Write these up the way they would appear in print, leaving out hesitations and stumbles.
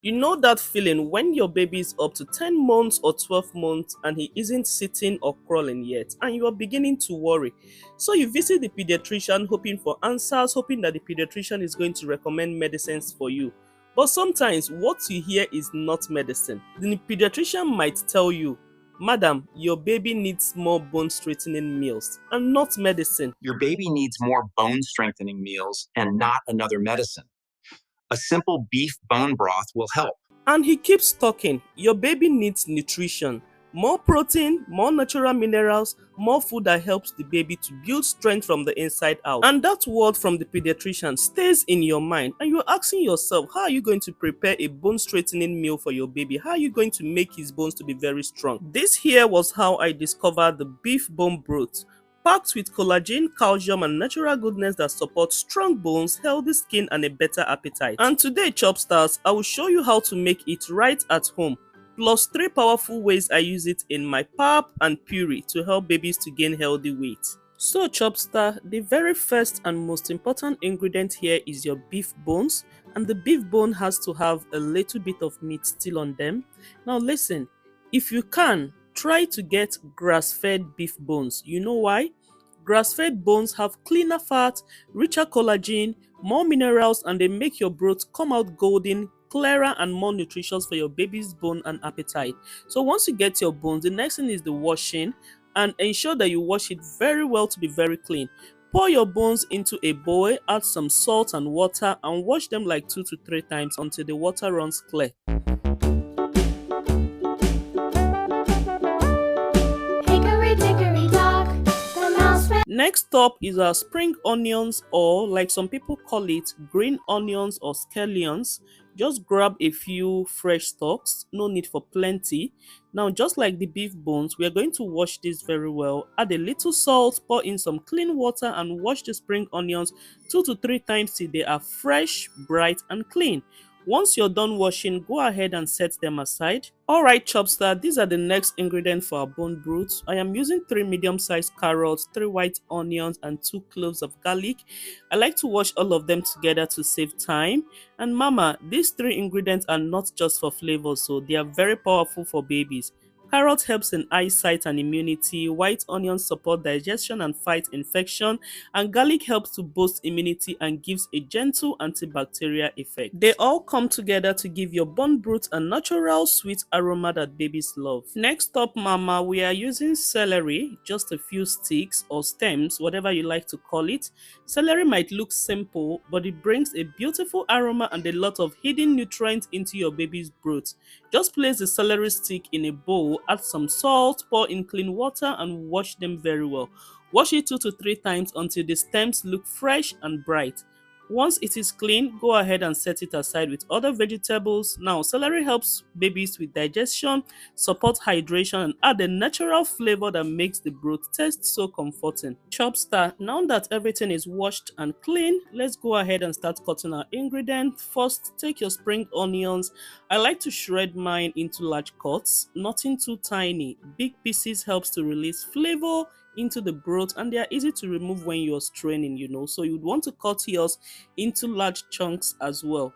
You know that feeling when your baby is up to 10 months or 12 months and he isn't sitting or crawling yet, and you are beginning to worry. So you visit the pediatrician hoping for answers, hoping that the pediatrician is going to recommend medicines for you. But sometimes what you hear is not medicine. The pediatrician might tell you, "Madam, your baby needs more bone strengthening meals," and not medicine. Your baby needs more bone strengthening meals and not another medicine. A simple beef bone broth will help. And he keeps talking, "Your baby needs nutrition, more protein, more natural minerals, more food that helps the baby to build strength from the inside out." And that word from the pediatrician stays in your mind, and you're asking yourself, how are you going to prepare a bone straightening meal for your baby? How are you going to make his bones to be very strong? This here was how I discovered the beef bone broth, packed with collagen, calcium, and natural goodness that support strong bones, healthy skin, and a better appetite. And today, Chopstars, I will show you how to make it right at home, plus 3 powerful ways I use it in my pap and puree to help babies to gain healthy weight. So Chopstar, the very first and most important ingredient here is your beef bones, and the beef bone has to have a little bit of meat still on them. Now listen, if you can, try to get grass-fed beef bones. You know why? Grass-fed bones have cleaner fat, richer collagen, more minerals, and they make your broth come out golden, clearer, and more nutritious for your baby's bone and appetite. So once you get your bones, the next thing is the washing, and ensure that you wash it very well to be very clean. Pour your bones into a bowl, add some salt and water, and wash them like 2 to 3 times until the water runs clear. Next up is our spring onions, or like some people call it, green onions or scallions. Just grab a few fresh stalks, no need for plenty. Now, just like the beef bones, we are going to wash this very well. Add a little salt, pour in some clean water, and wash the spring onions 2 to 3 times till they are fresh, bright, and clean. Once you're done washing, go ahead and set them aside. Alright Chopstar, these are the next ingredients for our bone broth. I am using 3 medium-sized carrots, 3 white onions, and 2 cloves of garlic. I like to wash all of them together to save time. And mama, these 3 ingredients are not just for flavor, so they are very powerful for babies. Carrot helps in eyesight and immunity, white onions support digestion and fight infection, and garlic helps to boost immunity and gives a gentle antibacterial effect. They all come together to give your bone broth a natural sweet aroma that babies love. Next up, mama, we are using celery, just a few sticks or stems, whatever you like to call it. Celery might look simple, but it brings a beautiful aroma and a lot of hidden nutrients into your baby's broth. Just place the celery stick in a bowl, add some salt, pour in clean water, and wash them very well. Wash it 2 to 3 times until the stems look fresh and bright. Once it is clean, go ahead and set it aside with other vegetables. Now, celery helps babies with digestion, support hydration, and add a natural flavor that makes the broth taste so comforting. Chopstar, now that everything is washed and clean, let's go ahead and start cutting our ingredients. First, take your spring onions. I like to shred mine into large cuts, nothing too tiny. Big pieces helps to release flavor into the broth, and they are easy to remove when you're straining, so you'd want to cut yours into large chunks as well.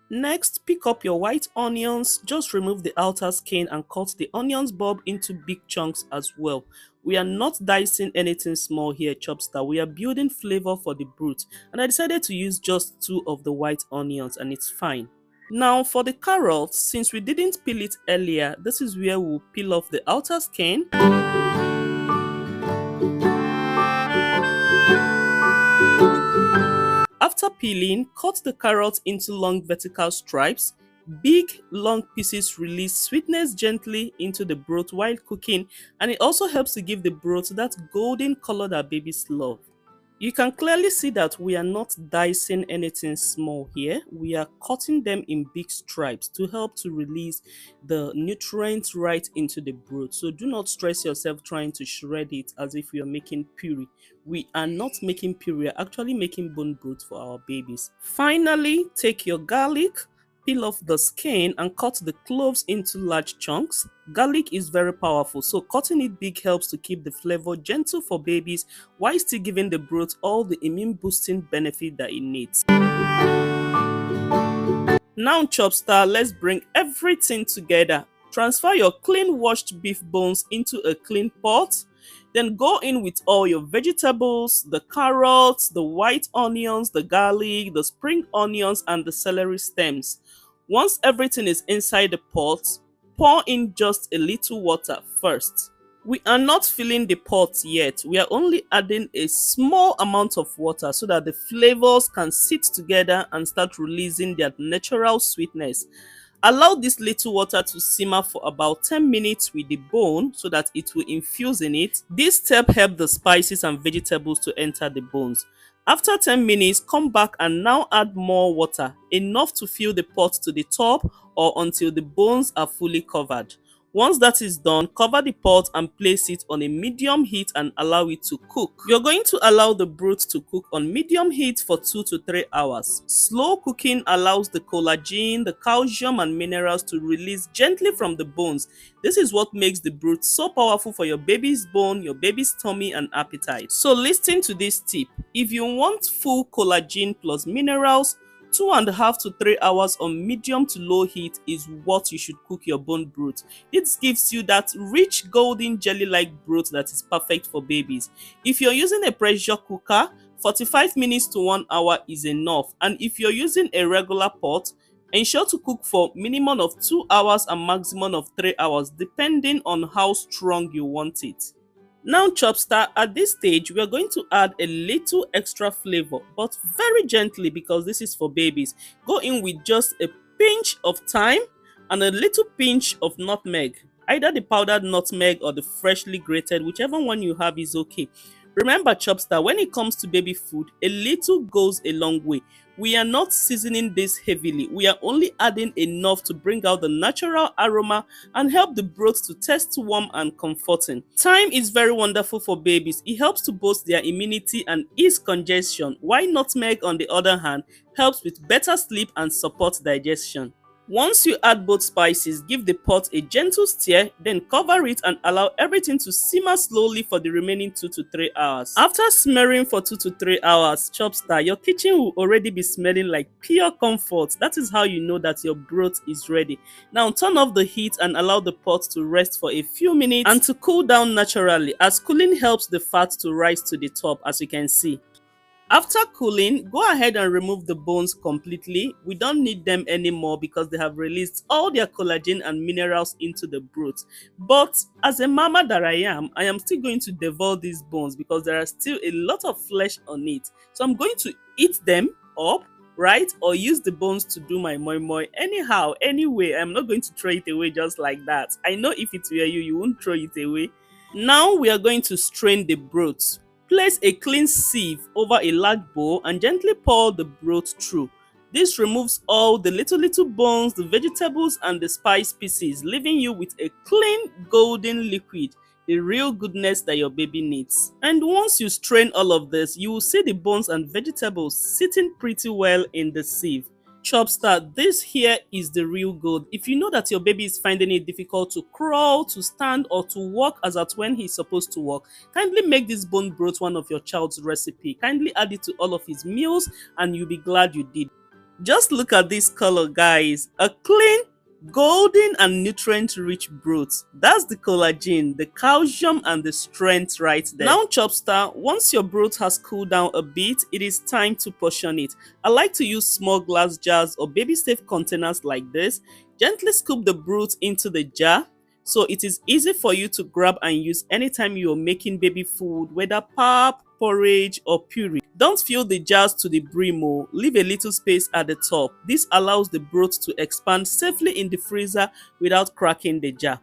Next, pick up your white onions, just remove the outer skin and cut the onions bulb into big chunks as well. We are not dicing anything small here, Chopstar. We are building flavor for the broth, and I decided to use just 2 of the white onions, and it's fine. Now for the carrots, since we didn't peel it earlier, this is where we'll peel off the outer skin. After peeling, cut the carrots into long vertical stripes. Big, long pieces release sweetness gently into the broth while cooking, and it also helps to give the broth that golden color that babies love. You can clearly see that we are not dicing anything small here. We are cutting them in big stripes to help to release the nutrients right into the broth. So do not stress yourself trying to shred it as if you're making puree. We are not making puree, we are actually making bone broth for our babies. Finally, take your garlic, Peel off the skin and cut the cloves into large chunks. Garlic is very powerful, so cutting it big helps to keep the flavor gentle for babies while still giving the broth all the immune boosting benefit that it needs. Now, Chopstar, let's bring everything together. Transfer your clean washed beef bones into a clean pot. Then go in with all your vegetables, the carrots, the white onions, the garlic, the spring onions, and the celery stems. Once everything is inside the pot, pour in just a little water first. We are not filling the pot yet. We are only adding a small amount of water so that the flavors can sit together and start releasing their natural sweetness. Allow this little water to simmer for about 10 minutes with the bone so that it will infuse in it. This step helps the spices and vegetables to enter the bones. After 10 minutes, come back and now add more water, enough to fill the pot to the top or until the bones are fully covered. Once that is done, cover the pot and place it on a medium heat and allow it to cook. You're going to allow the broth to cook on medium heat for 2 to 3 hours. Slow cooking allows the collagen, the calcium and minerals to release gently from the bones. This is what makes the broth so powerful for your baby's bone, your baby's tummy and appetite. So listen to this tip. If you want full collagen plus minerals, 2.5 to 3 hours on medium to low heat is what you should cook your bone broth. This gives you that rich golden jelly-like broth that is perfect for babies. If you're using a pressure cooker, 45 minutes to 1 hour is enough. And if you're using a regular pot, ensure to cook for minimum of 2 hours and maximum of 3 hours depending on how strong you want it. Now, Chopstar, at this stage, we are going to add a little extra flavor, but very gently because this is for babies. Go in with just a pinch of thyme and a little pinch of nutmeg. Either the powdered nutmeg or the freshly grated, whichever one you have is okay. Remember, Chopstar, when it comes to baby food, a little goes a long way. We are not seasoning this heavily. We are only adding enough to bring out the natural aroma and help the broth to taste warm and comforting. Thyme is very wonderful for babies. It helps to boost their immunity and ease congestion, while nutmeg, on the other hand, helps with better sleep and support digestion. Once you add both spices, give the pot a gentle stir, then cover it and allow everything to simmer slowly for the remaining 2 to 3 hours. After simmering for 2 to 3 hours, Chopstar, your kitchen will already be smelling like pure comfort. That is how you know that your broth is ready. Now turn off the heat and allow the pot to rest for a few minutes and to cool down naturally, as cooling helps the fat to rise to the top, as you can see. After cooling, go ahead and remove the bones completely. We don't need them anymore because they have released all their collagen and minerals into the broth. But as a mama that I am still going to devour these bones because there are still a lot of flesh on it. So I'm going to eat them up, right? Or use the bones to do my moi moi. Anyhow, anyway, I'm not going to throw it away just like that. I know if it were you, you won't throw it away. Now we are going to strain the broth. Place a clean sieve over a large bowl and gently pour the broth through. This removes all the little bones, the vegetables and the spice pieces, leaving you with a clean golden liquid, the real goodness that your baby needs. And once you strain all of this, you will see the bones and vegetables sitting pretty well in the sieve. Chopstar, this here is the real gold. If you know that your baby is finding it difficult to crawl, to stand or to walk as at when he's supposed to walk, kindly make this bone broth one of your child's recipe. Kindly add it to all of his meals and you'll be glad you did. Just look at this color, guys. A clean, golden and nutrient-rich broth. That's the collagen, the calcium and the strength right there. Now, Chopstar, once your broth has cooled down a bit, it is time to portion it. I like to use small glass jars or baby-safe containers like this. Gently scoop the broth into the jar so it is easy for you to grab and use anytime you're making baby food, whether pap, porridge or puree. Don't fill the jars to the brim. Leave a little space at the top. This allows the broth to expand safely in the freezer without cracking the jar.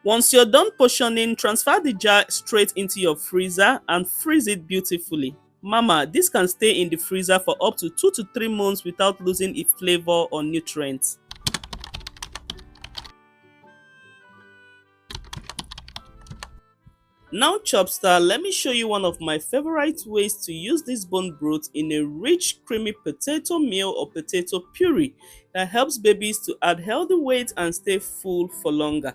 Once you're done portioning, transfer the jar straight into your freezer and freeze it beautifully. Mama, this can stay in the freezer for up to 2 to 3 months without losing its flavor or nutrients. Now Chopstar, let me show you one of my favorite ways to use this bone broth in a rich creamy potato meal or potato puree that helps babies to add healthy weight and stay full for longer.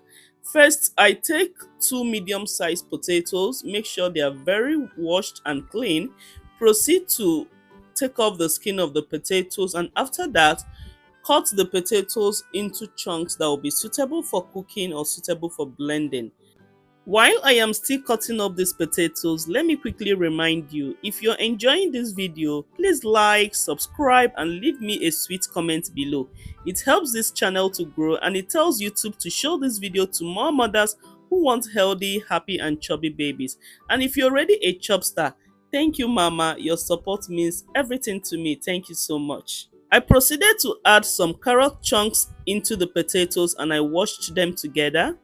First, I take two medium-sized potatoes, make sure they are very washed and clean. Proceed to take off the skin of the potatoes, and after that, cut the potatoes into chunks that will be suitable for cooking or suitable for blending. While I am still cutting up these potatoes, let me quickly remind you, if you're enjoying this video, please like, subscribe and leave me a sweet comment below. It helps this channel to grow and it tells YouTube to show this video to more mothers who want healthy, happy and chubby babies. And if you're already a Chopstar, thank you mama, your support means everything to me. Thank you so much. I proceeded to add some carrot chunks into the potatoes and I washed them together.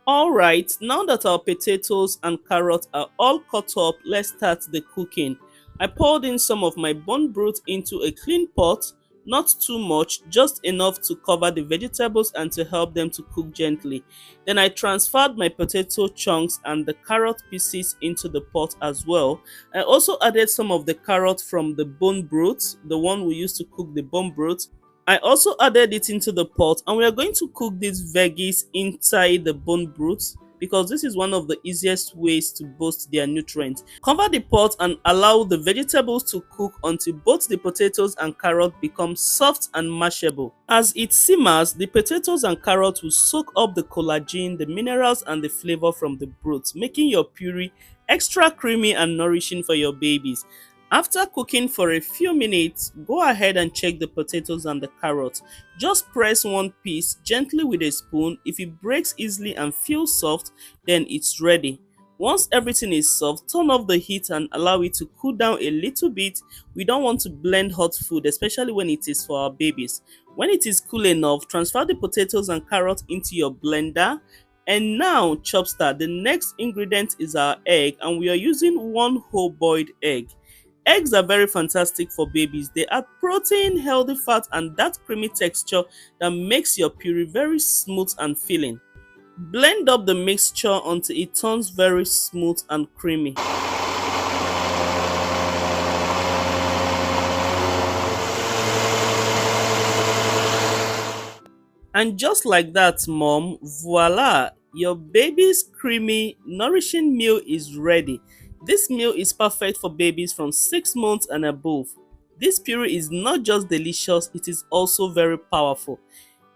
Alright, now that our potatoes and carrots are all cut up, let's start the cooking. I poured in some of my bone broth into a clean pot, not too much, just enough to cover the vegetables and to help them to cook gently. Then I transferred my potato chunks and the carrot pieces into the pot as well. I also added some of the carrot from the bone broth, the one we used to cook the bone broth. I also added it into the pot and we are going to cook these veggies inside the bone broth because this is one of the easiest ways to boost their nutrients. Cover the pot and allow the vegetables to cook until both the potatoes and carrot become soft and mashable. As it simmers, the potatoes and carrot will soak up the collagen, the minerals and the flavor from the broth, making your puree extra creamy and nourishing for your babies. After cooking for a few minutes, go ahead and check the potatoes and the carrots. Just press one piece gently with a spoon. If it breaks easily and feels soft, then it's ready. Once everything is soft, turn off the heat and allow it to cool down a little bit. We don't want to blend hot food, especially when it is for our babies. When it is cool enough, transfer the potatoes and carrots into your blender. And now, Chopstar, the next ingredient is our egg, and we are using one whole boiled egg. Eggs are very fantastic for babies. They add protein, healthy fat and that creamy texture that makes your puree very smooth and filling. Blend up the mixture until it turns very smooth and creamy. And just like that, mom, voila, your baby's creamy, nourishing meal is ready. This meal is perfect for babies from 6 months and above. This puree is not just delicious, it is also very powerful.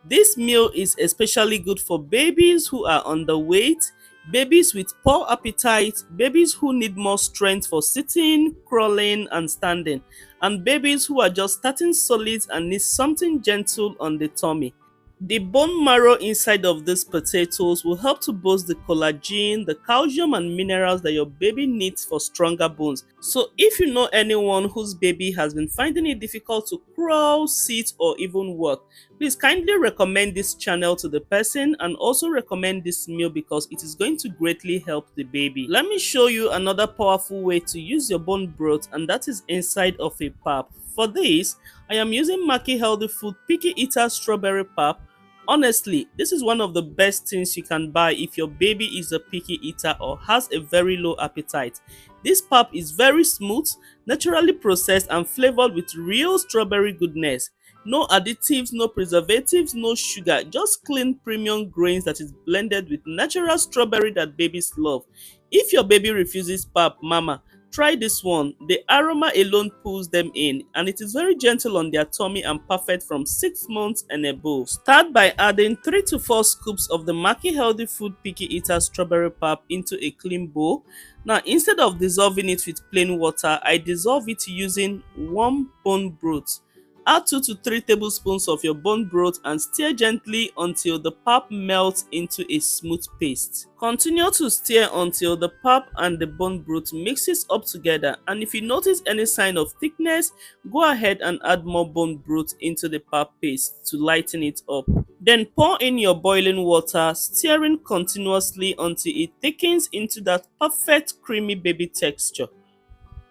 This meal is especially good for babies who are underweight, babies with poor appetite, babies who need more strength for sitting, crawling and standing, and babies who are just starting solids and need something gentle on the tummy. The bone marrow inside of these potatoes will help to boost the collagen, the calcium and minerals that your baby needs for stronger bones. So if you know anyone whose baby has been finding it difficult to crawl, sit or even walk, please kindly recommend this channel to the person and also recommend this meal because it is going to greatly help the baby. Let me show you another powerful way to use your bone broth, and that is inside of a pap. For this, I am using Makkie Healthy Food Picky Eater Strawberry Pap. Honestly, this is one of the best things you can buy if your baby is a picky eater or has a very low appetite. This pap is very smooth, naturally processed and flavored with real strawberry goodness. No additives, no preservatives, no sugar, just clean premium grains that is blended with natural strawberry that babies love. If your baby refuses pap, mama, try this one. The aroma alone pulls them in and it is very gentle on their tummy and perfect from 6 months and above. Start by adding 3 to 4 scoops of the Makkie Healthy Food Picky Eater Strawberry Pap into a clean bowl. Now instead of dissolving it with plain water, I dissolve it using warm bone broth. Add 2 to 3 tablespoons of your bone broth and stir gently until the pap melts into a smooth paste. Continue to stir until the pap and the bone broth mixes up together, and if you notice any sign of thickness, go ahead and add more bone broth into the pap paste to lighten it up. Then pour in your boiling water, stirring continuously until it thickens into that perfect creamy baby texture.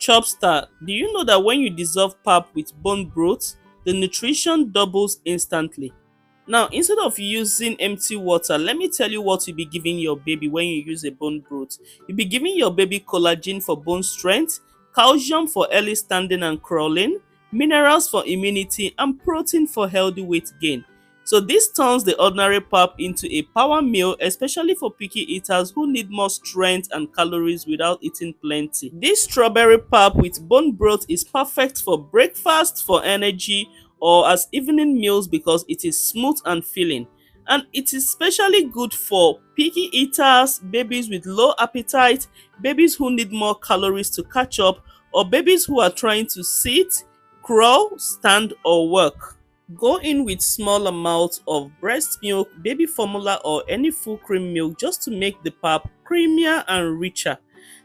Chopstar, do you know that when you dissolve pap with bone broth, the nutrition doubles instantly? Now, instead of using empty water, let me tell you what you'll be giving your baby when you use a bone broth. You'll be giving your baby collagen for bone strength, calcium for early standing and crawling, minerals for immunity, and protein for healthy weight gain. So this turns the ordinary pap into a power meal, especially for picky eaters who need more strength and calories without eating plenty. This strawberry pap with bone broth is perfect for breakfast, for energy, or as evening meals because it is smooth and filling. And it is especially good for picky eaters, babies with low appetite, babies who need more calories to catch up, or babies who are trying to sit, crawl, stand, or work. Go in with small amounts of breast milk, baby formula, or any full cream milk just to make the pap creamier and richer.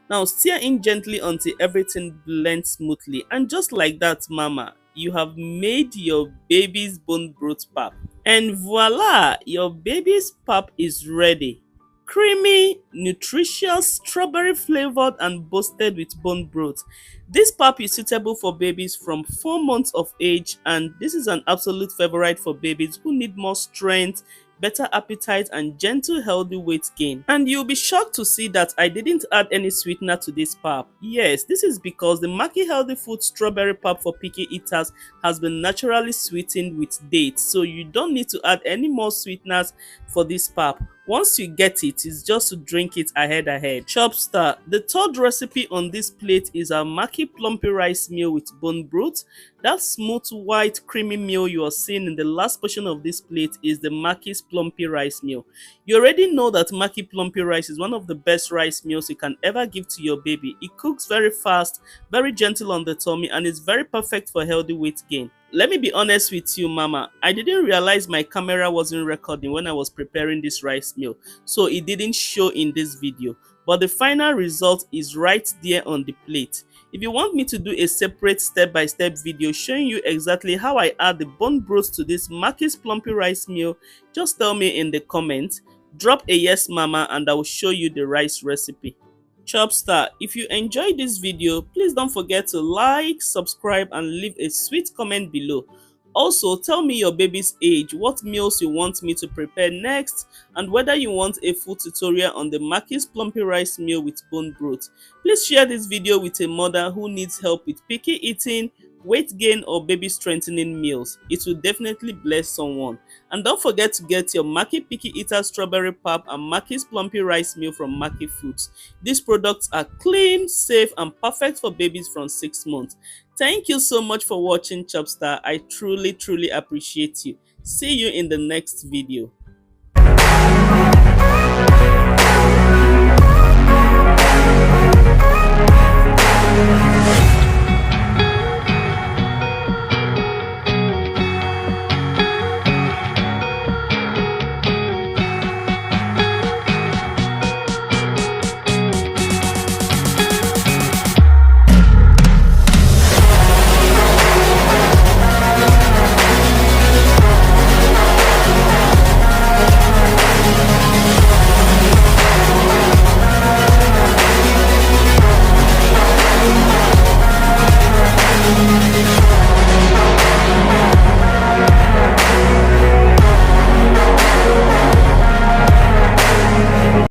Now stir in gently until everything blends smoothly, and just like that, mama, you have made your baby's bone broth pap. And voila, your baby's pap is ready. Creamy, nutritious, strawberry flavored, and boasted with bone broth. This pap is suitable for babies from 4 months of age, and this is an absolute favorite for babies who need more strength, better appetite, and gentle healthy weight gain. And you'll be shocked to see that I didn't add any sweetener to this pap. Yes, this is because the Makkie Healthy Food strawberry pap for picky eaters has been naturally sweetened with dates, so you don't need to add any more sweeteners for this pap. Once you get it, it's just to drink it ahead. Chop star. The third recipe on this plate is our Makkie Plumpy Rice Meal with bone broth. That smooth, white, creamy meal you are seeing in the last portion of this plate is the Makkie's Plumpy Rice Meal. You already know that Makkie Plumpy Rice is one of the best rice meals you can ever give to your baby. It cooks very fast, very gentle on the tummy, and is very perfect for healthy weight gain. Let me be honest with you, mama, I didn't realize my camera wasn't recording when I was preparing this rice meal, so it didn't show in this video, but the final result is right there on the plate. If you want me to do a separate step-by-step video showing you exactly how I add the bone broth to this Makkie's Plumpy Rice Meal, just tell me in the comments. Drop a yes, mama, and I will show you the rice recipe. Chopstar, if you enjoyed this video, please don't forget to like, subscribe, and leave a sweet comment below. Also, tell me your baby's age, what meals you want me to prepare next, and whether you want a full tutorial on the Makkie's Plumpy Rice Meal with bone broth. Please share this video with a mother who needs help with picky eating, weight gain, or baby strengthening meals. It will definitely bless someone. And don't forget to get your Makkie Picky Eater Strawberry Pap and Makkie's Plumpy Rice Meal from Makkie Foods. These products are clean, safe, and perfect for babies from 6 months. Thank you so much for watching, Chopstar. I truly appreciate you. See you in the next video.